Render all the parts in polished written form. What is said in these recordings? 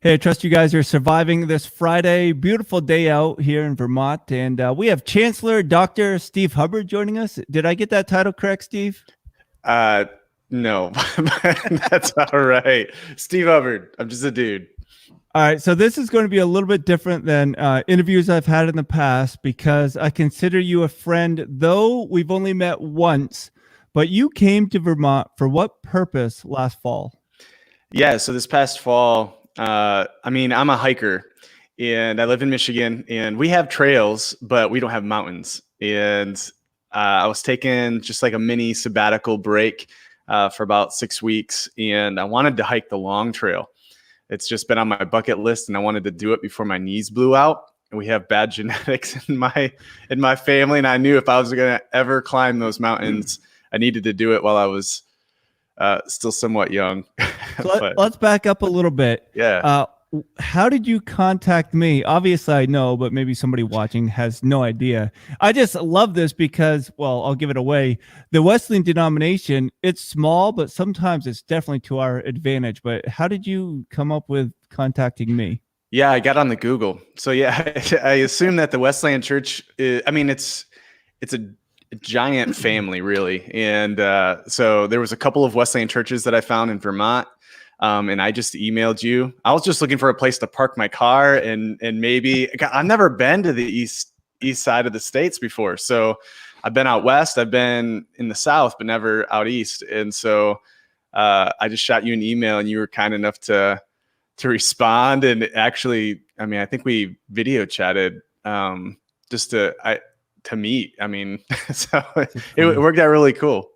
Hey, I trust you guys are surviving this Friday. Beautiful day out here in Vermont. And we have Chancellor Dr. Steve Hubbard joining us. Did I get that title correct, Steve? Uh, no, that's all right. Steve Hubbard. I'm just a dude. All right. So this is going to be a little bit different than interviews I've had in the past because I consider you a friend, though we've only met once. But you came to Vermont for what purpose last fall? Yeah. So this past fall, I'm a hiker and I live in Michigan and we have trails, but we don't have mountains. And I was taking just like a mini sabbatical break for about 6 weeks and I wanted to hike the long trail. It's just been on my bucket list and I wanted to do it before my knees blew out. And we have bad genetics in my family. And I knew if I was going to ever climb those mountains, I needed to do it while I was still somewhat young. So let's back up a little bit. Yeah. How did you contact me? Obviously, I know, but maybe somebody watching has no idea. I just love this because, well, I'll give it away. The Wesleyan denomination, it's small, but sometimes it's definitely to our advantage. But how did you come up with contacting me? Yeah, I got on the Google. So yeah, I assume that the Wesleyan Church, it's a giant family, really. And so there was a couple of Wesleyan churches that I found in Vermont. And I just emailed you. I was just looking for a place to park my car and maybe I've never been to the east side of the States before. So I've been out west, I've been in the South, but never out east. And so I just shot you an email and you were kind enough to respond. And actually, I think we video chatted just to meet. So it worked out really cool.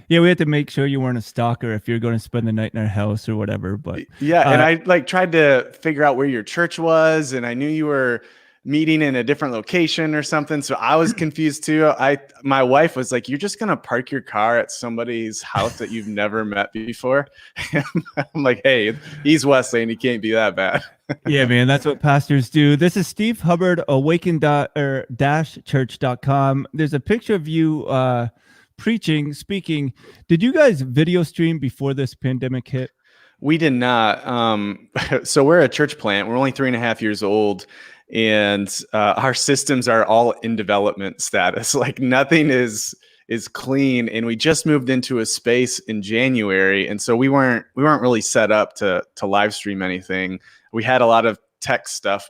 Yeah, we had to make sure you weren't a stalker if you're going to spend the night in our house or whatever. But yeah, and I tried to figure out where your church was, and I knew you were meeting in a different location or something. So I was confused too. My wife was like, "You're just gonna park your car at somebody's house that you've never met before?" I'm like, "Hey, he's Wesleyan. He can't be that bad." Yeah, man, that's what pastors do. This is Steve Hubbard, awaken-church.com. There's a picture of you preaching, speaking. Did you guys video stream before this pandemic hit? We did not. So we're a church plant. We're only 3.5 years old, and our systems are all in development status. Like nothing is clean, and we just moved into a space in January, and so we weren't really set up to live stream anything. We had a lot of tech stuff,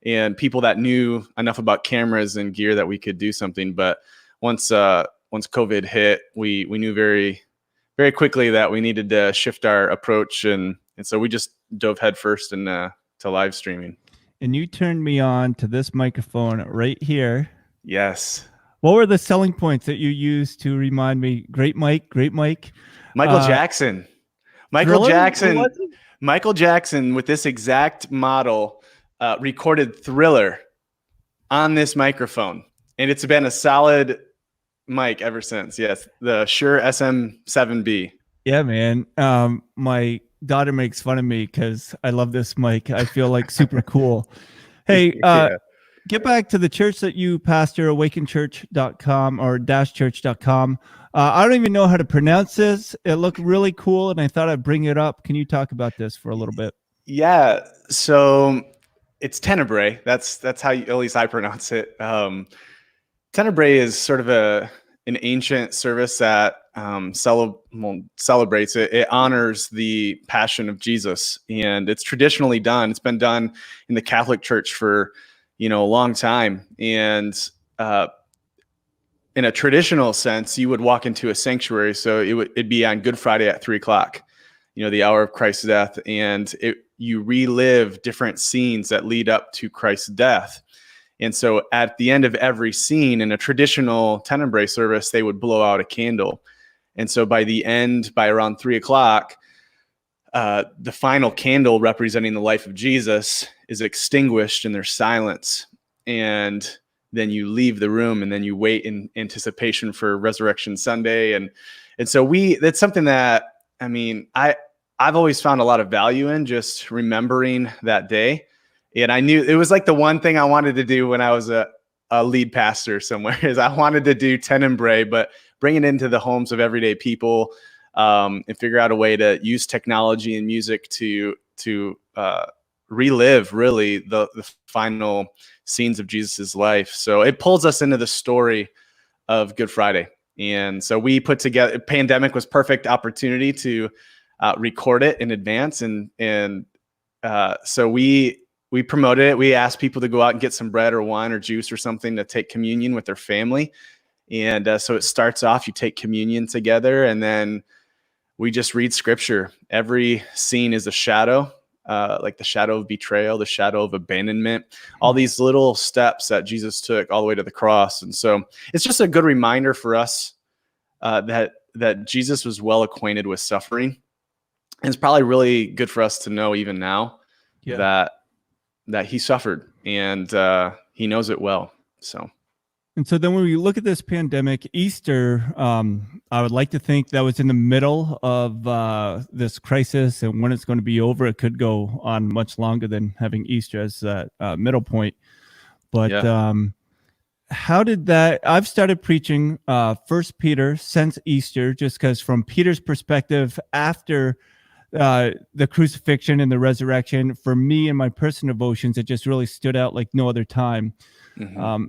and people that knew enough about cameras and gear that we could do something. But once COVID hit, we knew very, very quickly that we needed to shift our approach, and so we just dove headfirst into live streaming. And you turned me on to this microphone right here. Yes. What were the selling points that you used to remind me? Great mic, great mic. Michael Jackson. Michael Jackson with this exact model recorded Thriller on this microphone, and it's been a solid mic ever since. Yes, the Shure SM7B. Yeah, man. My daughter makes fun of me because I love this mic. I feel like super cool. Hey, get back to the church that you pastor, awakenchurch.com or -church.com. I don't even know how to pronounce this. It looked really cool, and I thought I'd bring it up. Can you talk about this for a little bit? Yeah, so it's Tenebrae. That's how at least I pronounce it. Tenebrae is sort of an ancient service that celebrates it. It honors the passion of Jesus, and it's traditionally done. It's been done in the Catholic Church for a long time. And in a traditional sense, you would walk into a sanctuary. So it'd be on Good Friday at 3:00, the hour of Christ's death, and you relive different scenes that lead up to Christ's death. And so at the end of every scene in a traditional Tenebrae service, they would blow out a candle. And so by around 3:00, the final candle representing the life of Jesus is extinguished and there's silence. And then you leave the room and then you wait in anticipation for Resurrection Sunday. And so that's something that, I've always found a lot of value in just remembering that day. And I knew it was like the one thing I wanted to do when I was a lead pastor somewhere is I wanted to do Tenebrae, but bring it into the homes of everyday people and figure out a way to use technology and music to relive really the final scenes of Jesus's life. So it pulls us into the story of Good Friday. And so we put together, pandemic was perfect opportunity to record it in advance. So we promoted it. We asked people to go out and get some bread or wine or juice or something to take communion with their family. And so it starts off, you take communion together, and then we just read scripture. Every scene is a shadow, like the shadow of betrayal, the shadow of abandonment, all these little steps that Jesus took all the way to the cross. And so it's just a good reminder for us that Jesus was well acquainted with suffering. And it's probably really good for us to know even now that he suffered, and he knows it well. So. And so then when we look at this pandemic, Easter, I would like to think that was in the middle of this crisis, and when it's going to be over, it could go on much longer than having Easter as that middle point. But how did that, I've started preaching First Peter since Easter, just because from Peter's perspective, after the crucifixion and the resurrection, for me and my personal devotions, it just really stood out like no other time. Mm-hmm.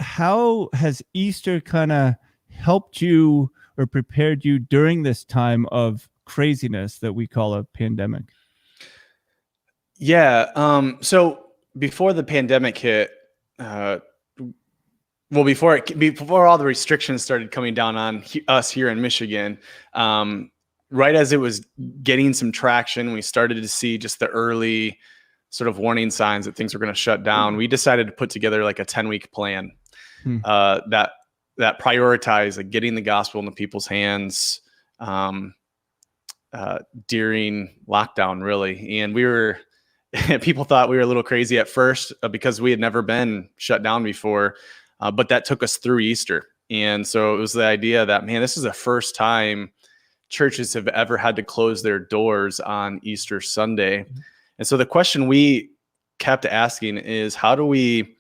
How has Easter kind of helped you or prepared you during this time of craziness that we call a pandemic? Yeah. So before the pandemic hit, before all the restrictions started coming down on us here in Michigan, right as it was getting some traction, we started to see just the early sort of warning signs that things were going to shut down. We decided to put together like a 10-week plan that prioritized like getting the gospel into people's hands during lockdown, really. And people thought we were a little crazy at first because we had never been shut down before, but that took us through Easter. And so it was the idea that, man, this is the first time churches have ever had to close their doors on Easter Sunday. And so the question we kept asking is, how do we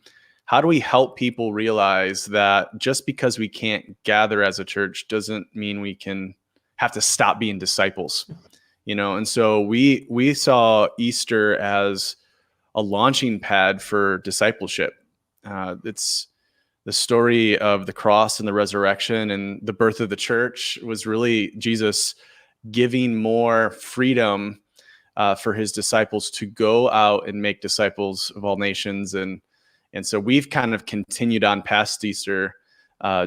help people realize that just because we can't gather as a church doesn't mean we can have to stop being disciples, And so we saw Easter as a launching pad for discipleship. It's the story of the cross and the resurrection and the birth of the church was really Jesus giving more freedom for his disciples to go out and make disciples of all nations. And so we've kind of continued on past Easter,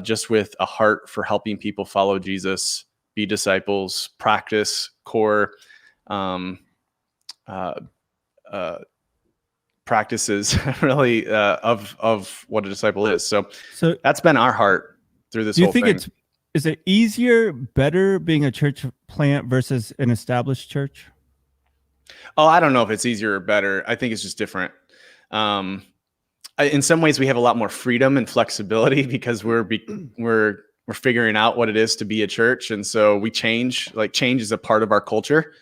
just with a heart for helping people follow Jesus, be disciples, practice core practices really of what a disciple is. So that's been our heart through this whole thing. Do you think is it easier, better being a church plant versus an established church? Oh, I don't know if it's easier or better. I think it's just different. In some ways we have a lot more freedom and flexibility because we're figuring out what it is to be a church. And so we change is a part of our culture.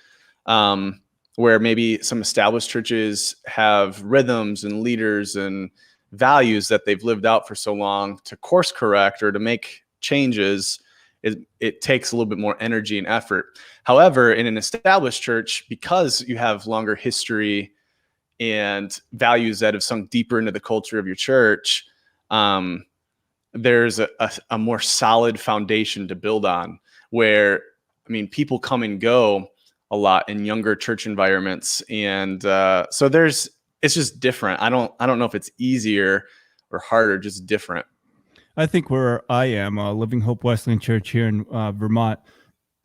Where maybe some established churches have rhythms and leaders and values that they've lived out for so long, to course correct or to make changes, it takes a little bit more energy and effort. However, in an established church, because you have longer history and values that have sunk deeper into the culture of your church, there's a more solid foundation to build on, where, people come and go a lot in younger church environments. And so it's just different. I don't know if it's easier or harder, just different. I think where I am, Living Hope Wesleyan Church here in Vermont,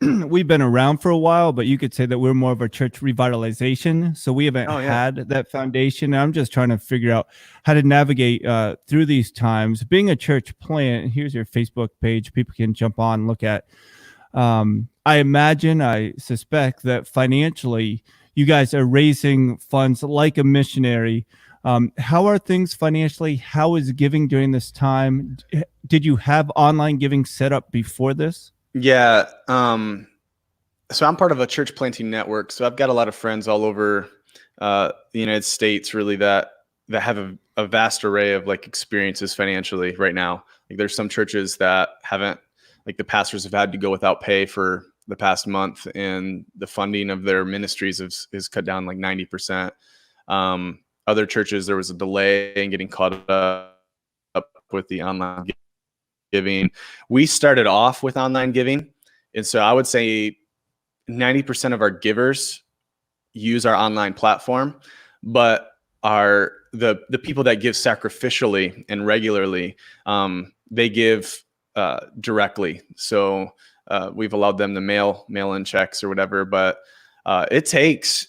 we've been around for a while, but you could say that we're more of a church revitalization. So we haven't had that foundation. I'm just trying to figure out how to navigate through these times. Being a church plant, here's your Facebook page. People can jump on and look at. I suspect that financially you guys are raising funds like a missionary. How are things financially? How is giving during this time? Did you have online giving set up before this? Yeah. So I'm part of a church planting network. So I've got a lot of friends all over the United States, really, that have a vast array of experiences financially right now. There's some churches that haven't, the pastors have had to go without pay for the past month, and the funding of their ministries is cut down 90%. Other churches, there was a delay in getting caught up with the online giving. We started off with online giving. And so I would say 90% of our givers use our online platform, but the people that give sacrificially and regularly, they give directly. So we've allowed them to mail in checks or whatever, but it takes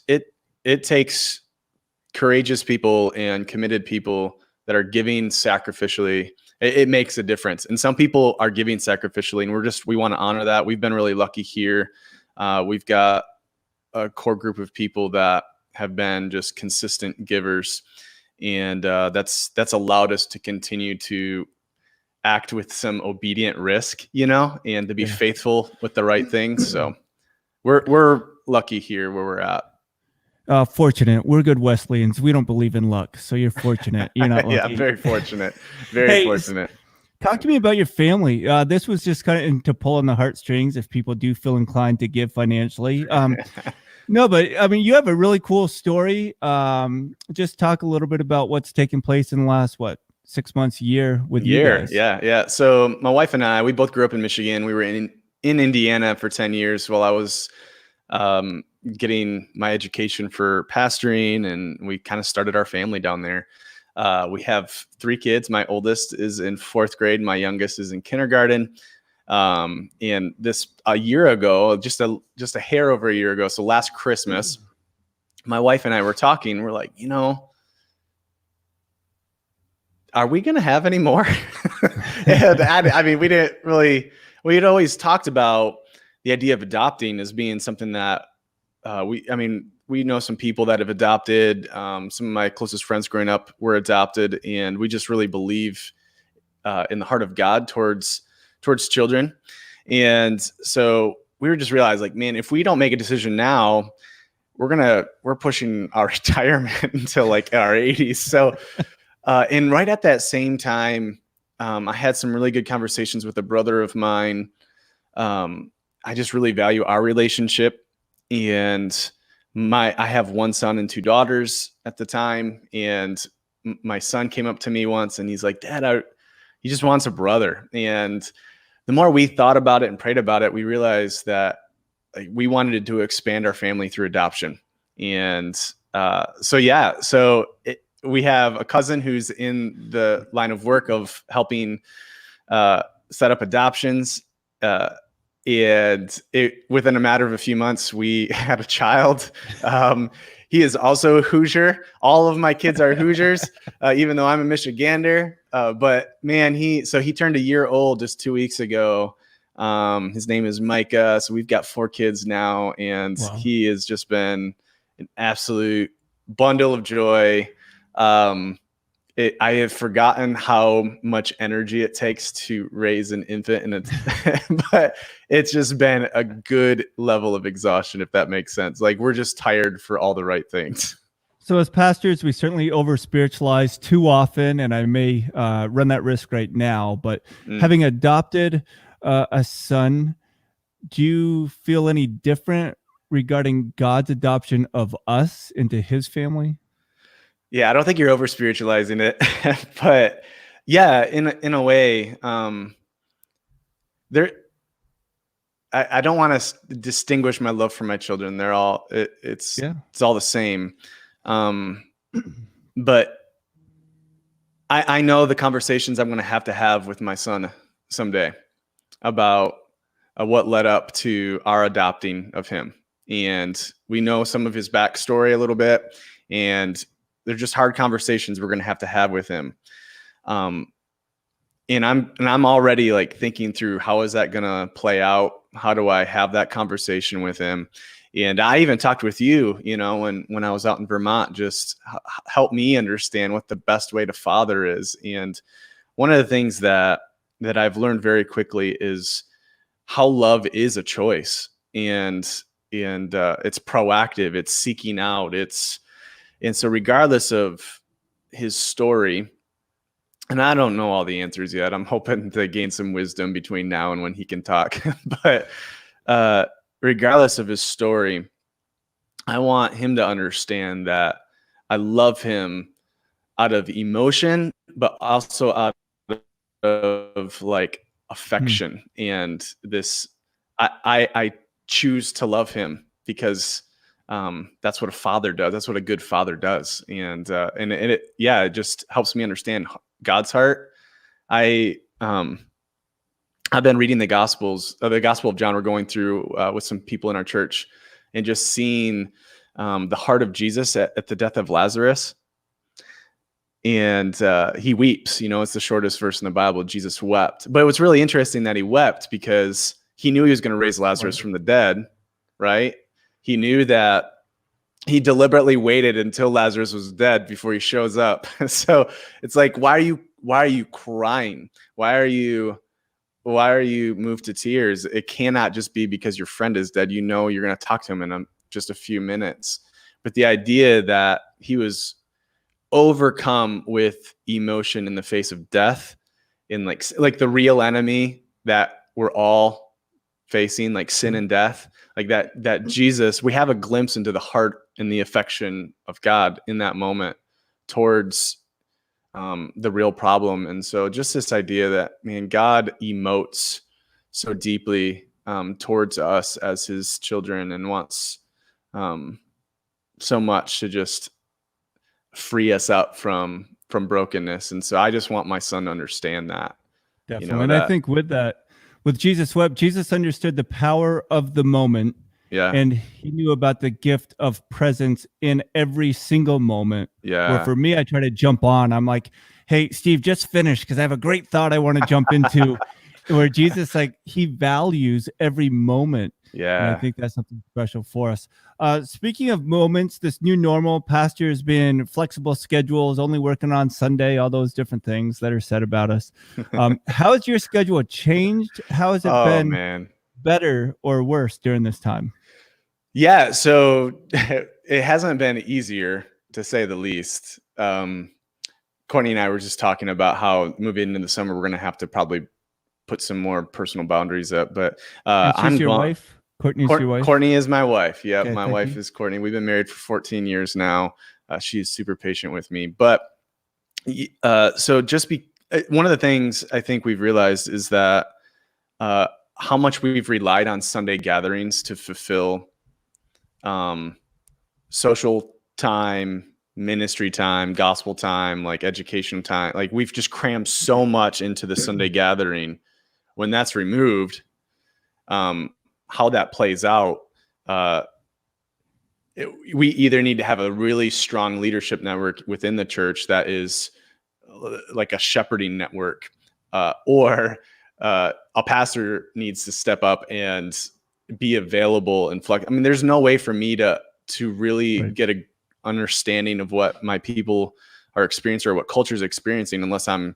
courageous people and committed people that are giving sacrificially. It makes a difference. And some people are giving sacrificially, and we want to honor that. We've been really lucky here. We've got a core group of people that have been just consistent givers, and that's allowed us to continue to act with some obedient risk, and to be faithful with the right things. So we're lucky here where we're at. Fortunate. We're good Wesleyans. We don't believe in luck, so you're fortunate. You're not lucky. Yeah, very fortunate. Very fortunate. Talk to me about your family. This was just kind of to pull on the heartstrings if people do feel inclined to give financially. No, but I mean, you have a really cool story. Just talk a little bit about what's taken place in the last, 6 months, year with you guys. Yeah. So my wife and I, we both grew up in Michigan. We were in Indiana for 10 years while I was getting my education for pastoring, and we kind of started our family down there. We have 3 kids. My oldest is in 4th grade. My youngest is in kindergarten. And this a year ago, just a hair over a year ago. So last Christmas, my wife and I were talking. We're like, are we going to have any more? And I mean, we had always talked about the idea of adopting as being something that we know some people that have adopted. Some of my closest friends growing up were adopted, and we just really believe in the heart of God towards children. And so we were just realized, like, man, if we don't make a decision now, we're pushing our retirement until like our 80s. So, and right at that same time, I had some really good conversations with a brother of mine. I just really value our relationship, and I have 1 son and 2 daughters at the time. And my son came up to me once and he's like, Dad, he just wants a brother. And the more we thought about it and prayed about it, we realized that we wanted to expand our family through adoption. And we have a cousin who's in the line of work of helping set up adoptions. And within a matter of a few months, we had a child. He is also a Hoosier. All of my kids are Hoosiers, even though I'm a Michigander. But man, he turned a year old just 2 weeks ago. His name is Micah. So we've got 4 kids now, and wow. He has just been an absolute bundle of joy. I have forgotten how much energy it takes to raise an infant, but it's just been a good level of exhaustion, if that makes sense. Like, we're just tired for all the right things. So as pastors, we certainly over spiritualize too often, and I may run that risk right now, but having adopted a son, do you feel any different regarding God's adoption of us into his family? Yeah, I don't think you're over spiritualizing it, but yeah, in a way, I don't want to distinguish my love for my children. They're all it's all the same. But I know the conversations I'm going to have with my son someday about what led up to our adopting of him, and we know some of his backstory a little bit, and they're just hard conversations we're going to have with him. And I'm already like thinking through, how is that going to play out? How do I have that conversation with him? And I even talked with you, when I was out in Vermont, just help me understand what the best way to father is. And one of the things that I've learned very quickly is how love is a choice, and it's proactive, it's seeking out, and so regardless of his story, and I don't know all the answers yet, I'm hoping to gain some wisdom between now and when he can talk, but regardless of his story, I want him to understand that I love him out of emotion, but also out of like affection. And this, I choose to love him because that's what a father does. That's what a good father does. And it just helps me understand God's heart. I've been reading the Gospel of John. We're going through with some people in our church, and just seeing the heart of Jesus at the death of Lazarus. And he weeps. It's the shortest verse in the Bible. Jesus wept. But it was really interesting that he wept because he knew he was going to raise Lazarus from the dead, right? He knew that he deliberately waited until Lazarus was dead before he shows up. So it's like, why are you crying? Why are you moved to tears? It cannot just be because your friend is dead. You're going to talk to him in just a few minutes. But the idea that he was overcome with emotion in the face of death, in like the real enemy that we're all facing, like sin and death, like that Jesus, we have a glimpse into the heart and the affection of God in that moment towards the real problem. And so just this idea that, man, God emotes so deeply towards us as his children, and wants so much to just free us up from brokenness. And so I just want my son to understand that. Definitely. And I think with Jesus wept, Jesus understood the power of the moment. Yeah. And he knew about the gift of presence in every single moment. Yeah. Where for me, I try to jump on. I'm like, hey, Steve, just finish, because I have a great thought I want to jump into. Where Jesus, he values every moment. Yeah. And I think that's something special for us. Speaking of moments, this new normal, pastor has been flexible schedules, only working on Sunday, all those different things that are said about us. How has your schedule changed? How has it been better or worse during this time? Yeah, so it hasn't been easier, to say the least. Courtney and I were just talking about how moving into the summer, we're going to have to probably put some more personal boundaries up. But she's your wife? Courtney's your wife? Courtney is my wife. Yeah, okay, my wife is Courtney. We've been married for 14 years now. She's super patient with me. But so one of the things I think we've realized is that how much we've relied on Sunday gatherings to fulfill social time, ministry time, gospel time, like education time. Like we've just crammed so much into the Sunday gathering. When that's removed, how that plays out, we either need to have a really strong leadership network within the church that is like a shepherding network, or a pastor needs to step up and be available and flex. I mean, there's no way for me to really get a understanding of what my people are experiencing or what culture is experiencing unless I'm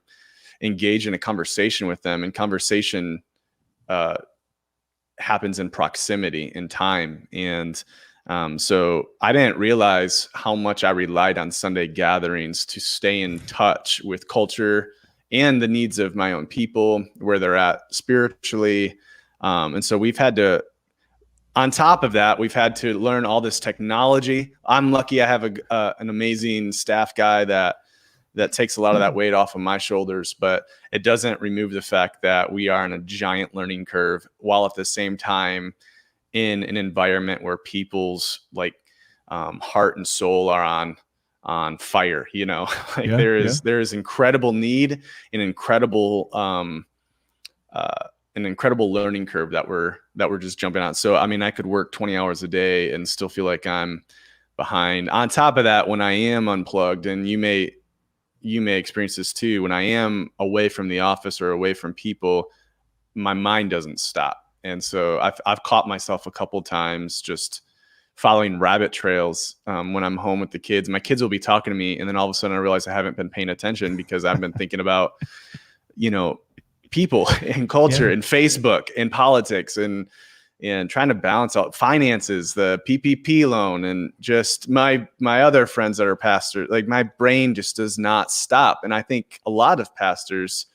engaged in a conversation with them. And conversation happens in proximity in time. And so I didn't realize how much I relied on Sunday gatherings to stay in touch with culture and the needs of my own people, where they're at spiritually. And so we've had to, on top of that, we've had to learn all this technology. I'm lucky I have an amazing staff guy that takes a lot of that weight off of my shoulders, but it doesn't remove the fact that we are on a giant learning curve, while at the same time in an environment where people's heart and soul are on fire. There is incredible need and incredible an incredible learning curve that we're just jumping on. So, I mean, I could work 20 hours a day and still feel like I'm behind. On top of that, when I am unplugged, and you may experience this too, when I am away from the office or away from people, my mind doesn't stop. And so I've caught myself a couple times just following rabbit trails when I'm home with the kids. My kids will be talking to me, and then all of a sudden I realize I haven't been paying attention because I've been thinking about, people and culture and Facebook and politics and trying to balance out finances, the PPP loan, and just my other friends that are pastors. Like, my brain just does not stop. And I think a lot of pastors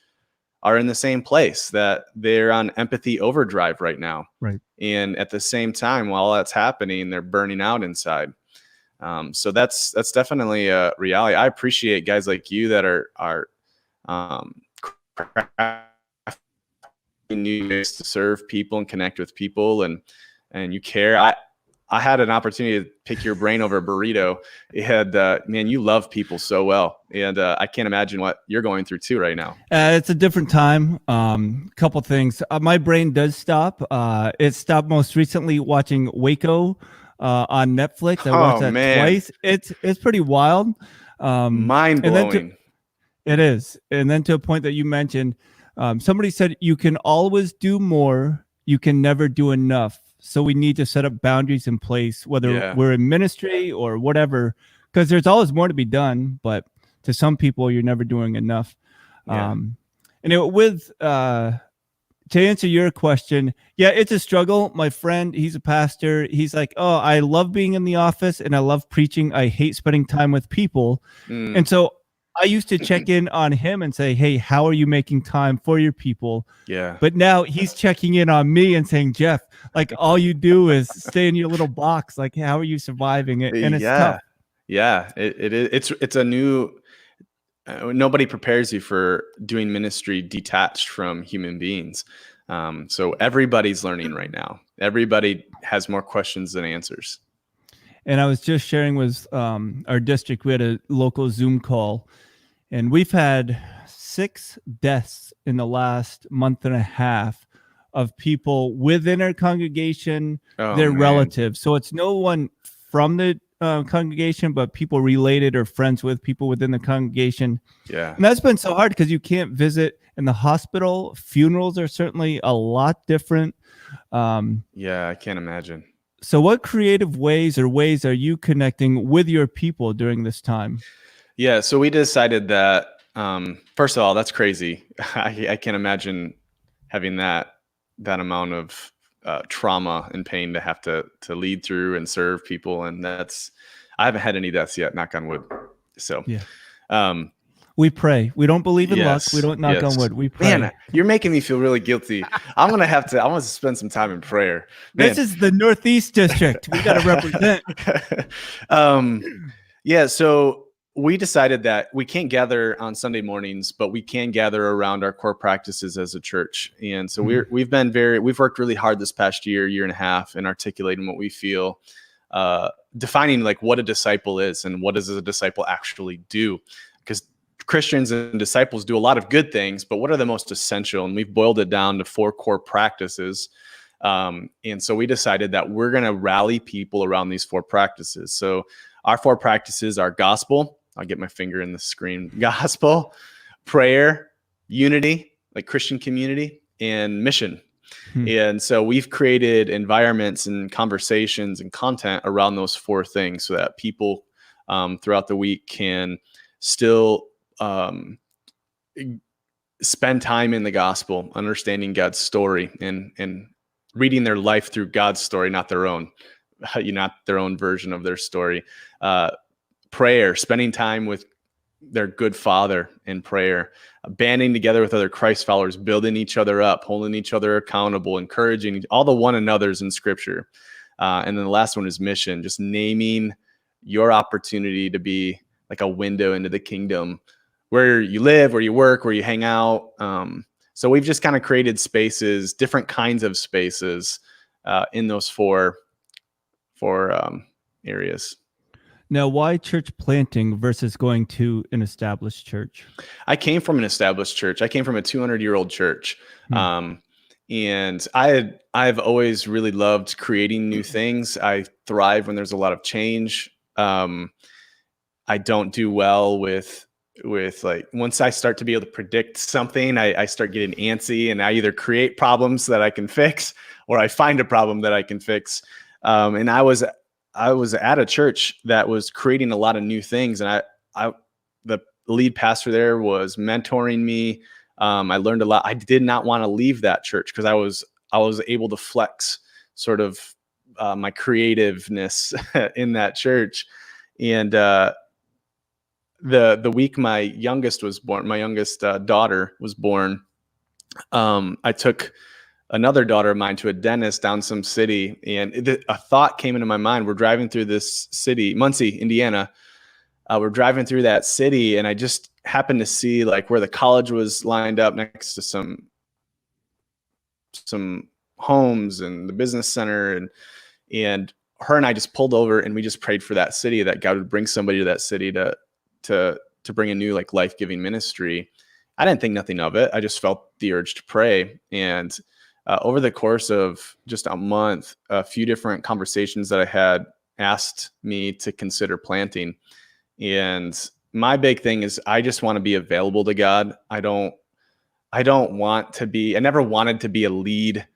are in the same place, that they're on empathy overdrive right now. Right. And at the same time, while that's happening, they're burning out inside. So that's definitely a reality. I appreciate guys like you that are crafting new ways to serve people and connect with people, and you care. I had an opportunity to pick your brain over a burrito. It had, man, you love people so well. And I can't imagine what you're going through too right now. It's a different time. Couple things. My brain does stop. It stopped most recently watching Waco on Netflix. I watched that twice. It's pretty wild. Mind blowing. It is. And then to a point that you mentioned, somebody said you can always do more. You can never do enough. So we need to set up boundaries in place, whether we're in ministry or whatever, because there's always more to be done. But to some people, you're never doing enough. And to answer your question, it's a struggle. My friend, he's a pastor. He's like, oh, I love being in the office and I love preaching. I hate spending time with people. And so I used to check in on him and say, hey, how are you making time for your people? Yeah. But now he's checking in on me and saying, Jeff, like all you do is stay in your little box. Like, how are you surviving it? And it's tough. Yeah, it is. It's a new, nobody prepares you for doing ministry detached from human beings. So everybody's learning right now. Everybody has more questions than answers. And I was just sharing with our district, we had a local Zoom call, and we've had 6 deaths in the last month and a half of people within our congregation, their relatives. So it's no one from the congregation, but people related or friends with people within the congregation. Yeah. And that's been so hard because you can't visit in the hospital. Funerals are certainly a lot different. I can't imagine. So what creative ways are you connecting with your people during this time? Yeah, so we decided that, first of all, that's crazy. I can't imagine having that amount of trauma and pain to have to lead through and serve people. And I haven't had any deaths yet, knock on wood. So we pray. We don't believe in luck. We don't knock on wood. We pray. Man, you're making me feel really guilty. I want to spend some time in prayer. Man. This is the Northeast District. We got to represent. So we decided that we can't gather on Sunday mornings, but we can gather around our core practices as a church. And so we've worked really hard this past year and a half in articulating what we feel, defining like what a disciple is and what does a disciple actually do. Because Christians and disciples do a lot of good things, but what are the most essential? And we've boiled it down to 4 core practices. And so we decided that we're going to rally people around these 4 practices. So our 4 practices are gospel. I'll get my finger in the screen. Gospel, prayer, unity, like Christian community, and mission. And so we've created environments and conversations and content around those 4 things so that people throughout the week can still spend time in the gospel, understanding God's story and reading their life through God's story, not their own, not their own version of their story. Prayer, spending time with their good Father in prayer, banding together with other Christ followers, building each other up, holding each other accountable, encouraging all the one another's in Scripture. And then the last one is mission, just naming your opportunity to be like a window into the kingdom, where you live, where you work, where you hang out. So we've just kind of created spaces, different kinds of spaces in those four areas. Now, why church planting versus going to an established church? I came from an established church. I came from a 200-year-old church. And I've always really loved creating new things. I thrive when there's a lot of change. I don't do well with like, once I start to be able to predict something, I start getting antsy, and I either create problems that I can fix or I find a problem that I can fix. And I was at a church that was creating a lot of new things. And the lead pastor there was mentoring me. I learned a lot. I did not want to leave that church because I was able to flex sort of my creativeness in that church. And the week my youngest daughter was born, I took another daughter of mine to a dentist down some city, and a thought came into my mind. We're driving through this city, Muncie, Indiana. We're driving through that city, and I just happened to see like where the college was lined up next to some homes and the business center, and her and I just pulled over and we just prayed for that city, that God would bring somebody to that city to bring a new like life-giving ministry. I didn't think nothing of it. I just felt the urge to pray. And over the course of just a month, a few different conversations that I had asked me to consider planting. And my big thing is I just want to be available to God. I never wanted to be a lead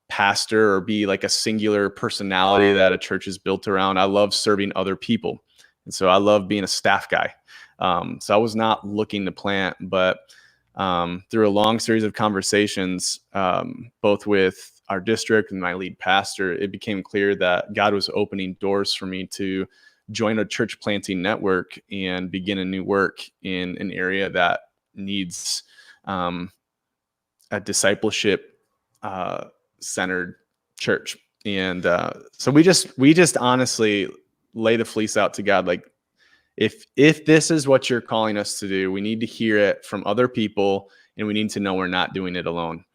pastor or be like a singular personality that a church is built around. I love serving other people. And so I love being a staff guy. So I was not looking to plant, but through a long series of conversations, both with our district and my lead pastor, it became clear that God was opening doors for me to join a church planting network and begin a new work in an area that needs a discipleship centered church. And so we just honestly lay the fleece out to God. Like, if this is what you're calling us to do, we need to hear it from other people, and we need to know we're not doing it alone.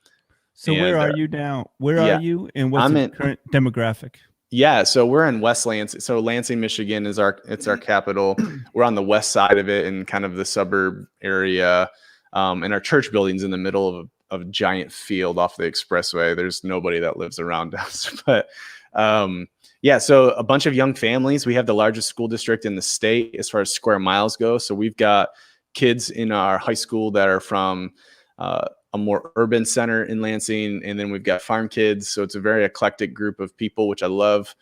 So where are you now? Where are you, and what's the current demographic? Yeah, so we're in West Lansing. So Lansing, Michigan is our capital. We're on the west side of it in kind of the suburb area. And our church building's in the middle of a giant field off the expressway. There's nobody that lives around us. But yeah, so a bunch of young families. We have the largest school district in the state as far as square miles go. So we've got kids in our high school that are from a more urban center in Lansing, and then we've got farm kids. So it's a very eclectic group of people, which I love.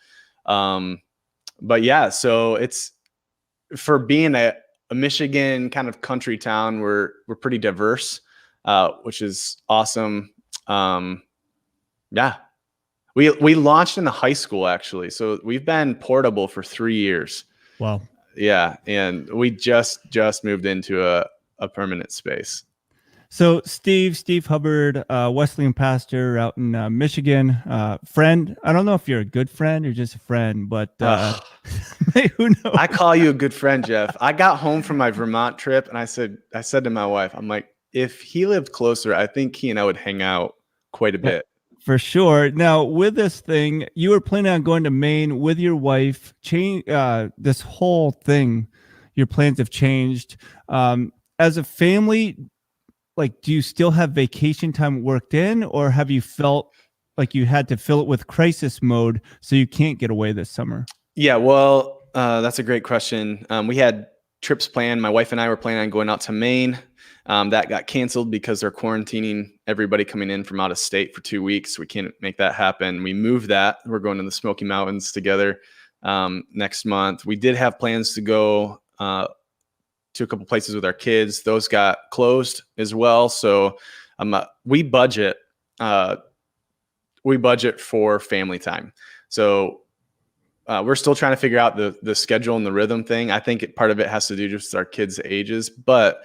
But yeah, so it's, for being a Michigan kind of country town, we're pretty diverse, which is awesome. Yeah, we launched in the high school actually, so we've been portable for 3 years. Wow. Yeah, and we just moved into a permanent space. So Steve Hubbard, Wesleyan pastor out in Michigan, friend. I don't know if you're a good friend or just a friend, but who knows? I call you a good friend, Jeff. I got home from my Vermont trip, and I said to my wife, I'm like, if he lived closer, I think he and I would hang out quite a bit. For sure. Now, with this thing, you were planning on going to Maine with your wife. This whole thing, your plans have changed. As a family, like, do you still have vacation time worked in, or have you felt like you had to fill it with crisis mode so you can't get away this summer? Yeah, well, that's a great question. We had trips planned. My wife and I were planning on going out to Maine. That got canceled because they're quarantining everybody coming in from out of state for 2 weeks. We can't make that happen. We moved that. We're going to the Smoky Mountains together next month. We did have plans to go to a couple places with our kids. Those got closed as well. So we budget for family time. So we're still trying to figure out the schedule and the rhythm thing. I think part of it has to do just with our kids' ages, but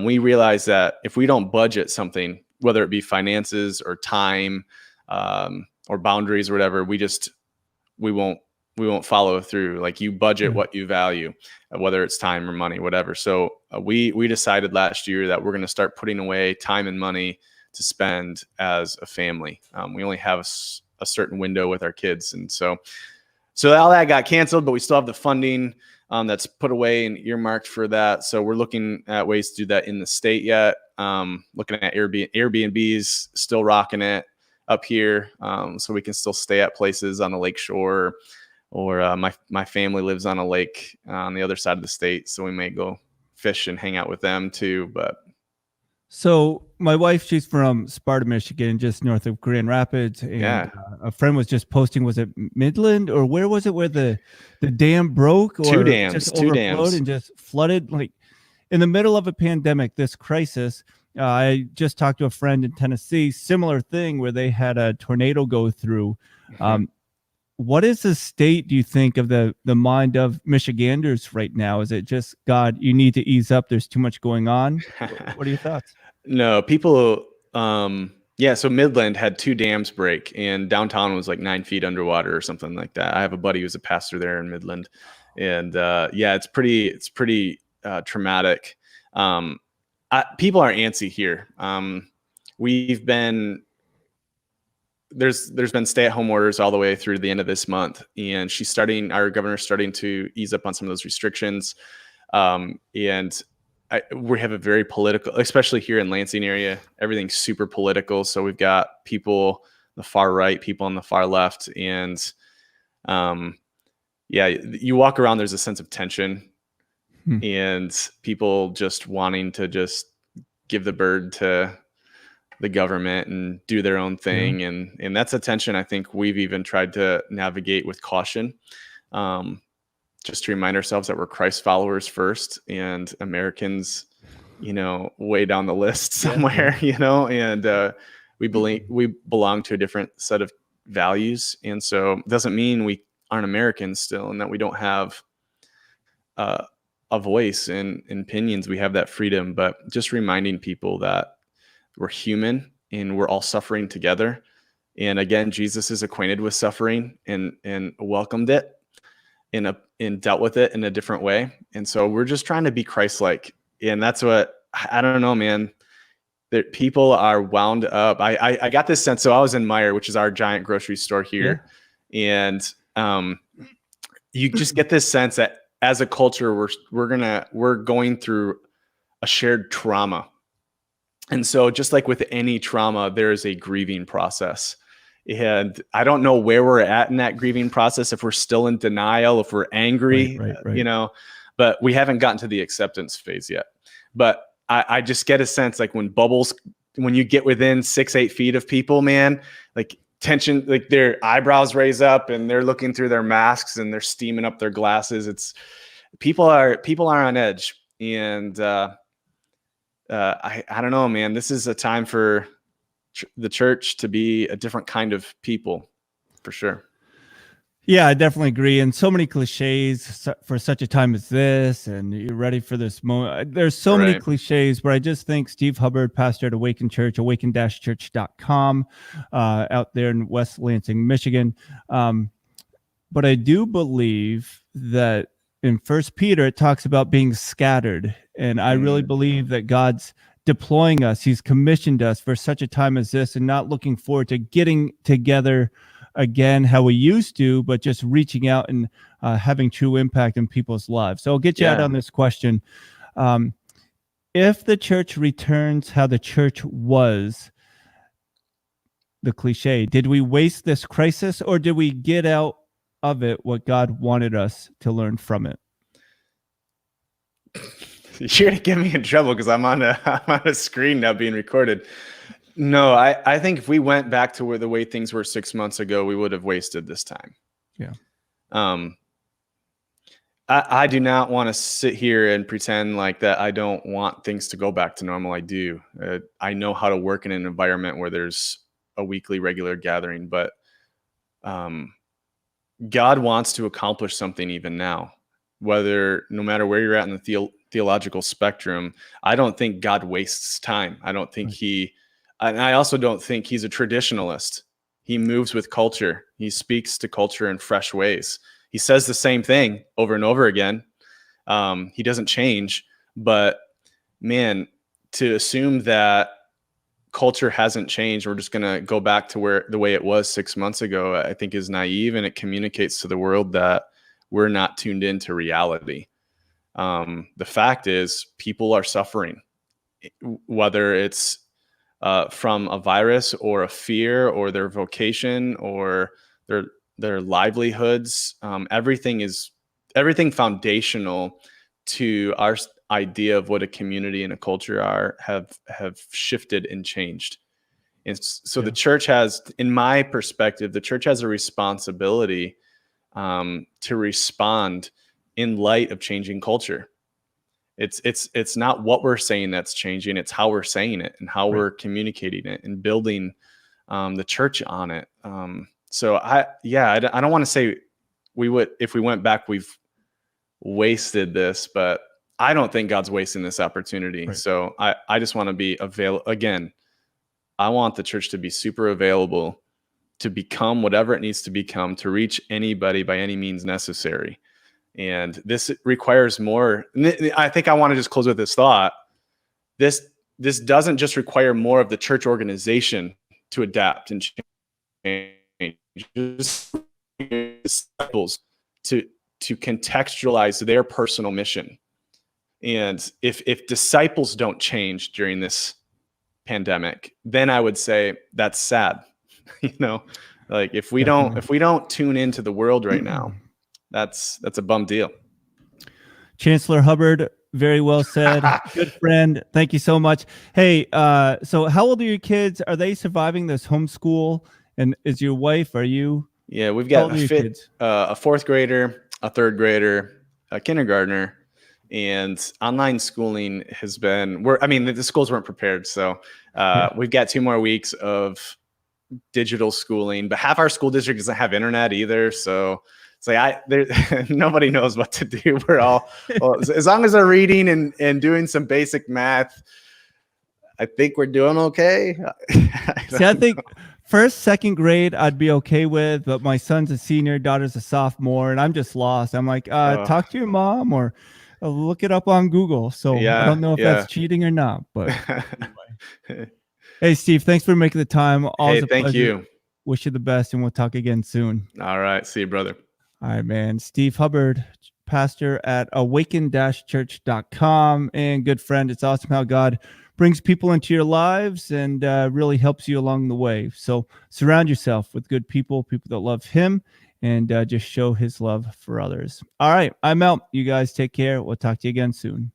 we realize that if we don't budget something, whether it be finances or time or boundaries or whatever, we won't follow through. Like, you budget what you value, whether it's time or money, whatever. So we decided last year that we're going to start putting away time and money to spend as a family. We only have a certain window with our kids. And so all that got canceled, but we still have the funding that's put away and earmarked for that. So we're looking at ways to do that in the state yet. Looking at Airbnbs, still rocking it up here. So we can still stay at places on the lake shore, or my family lives on a lake on the other side of the state. So we may go fish and hang out with them too. But so my wife, she's from Sparta, Michigan, just north of Grand Rapids. And a friend was just posting, was it Midland, or where was it, where the dam broke, or two dams and just flooded, like in the middle of a pandemic, this crisis. I just talked to a friend in Tennessee, similar thing, where they had a tornado go through. What is the state, do you think, of the mind of Michiganders right now? Is it just, God, you need to ease up, there's too much going on? What are your thoughts? No, people, you Yeah, so Midland had 2 dams break, and downtown was like 9 feet underwater or something like that. I have a buddy who's a pastor there in Midland, and yeah, it's pretty traumatic. People are antsy here. We've been there's been stay-at-home orders all the way through the end of this month, and our governor's starting to ease up on some of those restrictions, and we have a very political, especially here in Lansing area, everything's super political. So we've got people on the far right, people on the far left. And yeah, you walk around, there's a sense of tension and people just wanting to just give the bird to the government and do their own thing. And that's a tension I think we've even tried to navigate with caution. Just to remind ourselves that we're Christ followers first, and Americans, way down the list somewhere, and we belong to a different set of values. And so it doesn't mean we aren't Americans still, and that we don't have a voice and opinions. We have that freedom, but just reminding people that we're human and we're all suffering together. And again, Jesus is acquainted with suffering and welcomed it and dealt with it in a different way. And so we're just trying to be Christ-like. And that's what, I don't know, man, that people are wound up. I got this sense. So I was in Meijer, which is our giant grocery store here. Yeah. And you just get this sense that as a culture, we're going through a shared trauma. And so just like with any trauma, there is a grieving process. And I don't know where we're at in that grieving process, if we're still in denial, if we're angry, right. But we haven't gotten to the acceptance phase yet. But I just get a sense like when you get within 6-8 feet of people, man, like tension, like their eyebrows raise up and they're looking through their masks and they're steaming up their glasses. It's people are on edge. And I don't know, man, this is a time for the church to be a different kind of people, for sure. Yeah, I definitely agree. And so many cliches for such a time as this, and you're ready for this moment. There's so many cliches, but I just think Steve Hubbard, pastor at Awaken Church, awaken-church.com, out there in West Lansing, Michigan. But I do believe that in First Peter, it talks about being scattered. And I really believe that God's deploying us. He's commissioned us for such a time as this, and not looking forward to getting together again how we used to, but just reaching out and having true impact in people's lives. So I'll get you out on this question. If the church returns how the church was, the cliche, did we waste this crisis, or did we get out of it what God wanted us to learn from it? You're gonna get me in trouble because I'm on a screen now being recorded. No, I think if we went back to the way things were 6 months ago, we would have wasted this time. Yeah. I do not want to sit here and pretend like that I don't want things to go back to normal. I do. I know how to work in an environment where there's a weekly regular gathering, but God wants to accomplish something even now. No matter where you're at in the theological spectrum, I don't think God wastes time. I don't think and I also don't think he's a traditionalist. He moves with culture. He speaks to culture in fresh ways. He says the same thing over and over again. He doesn't change, but man, to assume that culture hasn't changed, we're just going to go back to the way it was 6 months ago, I think is naive, and it communicates to the world that we're not tuned into reality. The fact is, people are suffering, whether it's from a virus or a fear or their vocation or their livelihoods. Everything foundational to our idea of what a community and a culture have shifted and changed. And so the church has, in my perspective, the church has a responsibility to respond in light of changing culture. It's not what we're saying that's changing, it's how we're saying it and how we're communicating it and building the church on it. So I don't want to say if we went back, we've wasted this, but I don't think God's wasting this opportunity. So I just want to be available again. I want the church to be super available to become whatever it needs to become to reach anybody by any means necessary. And this requires more. I think I want to just close with this thought. This doesn't just require more of the church organization to adapt and change. Just disciples to contextualize their personal mission. And if disciples don't change during this pandemic, then I would say that's sad. Like if we don't tune into the world right now, that's a bum deal. Chancellor Hubbard, very well said. Good friend. Thank you so much. Hey, so how old are your kids? Are they surviving this homeschool? And is your wife, are you? Yeah, we've got a fourth grader, a third grader, a kindergartner, and online schooling has been, the schools weren't prepared. So we've got 2 more weeks of digital schooling, but half our school district doesn't have internet either. So it's like nobody knows what to do. We're all, as long as they're reading and doing some basic math, I think we're doing okay. I think first, second grade, I'd be okay with, but my son's a senior, daughter's a sophomore, and I'm just lost. I'm like, talk to your mom or look it up on Google. So I don't know if that's cheating or not, but anyway. Hey, Steve, thanks for making the time. Always a pleasure. Thank you. Wish you the best, and we'll talk again soon. All right. See you, brother. All right, man. Steve Hubbard, pastor at awaken-church.com, and good friend. It's awesome how God brings people into your lives and really helps you along the way. So surround yourself with good people that love him, and just show his love for others. All right, I'm out. You guys take care. We'll talk to you again soon.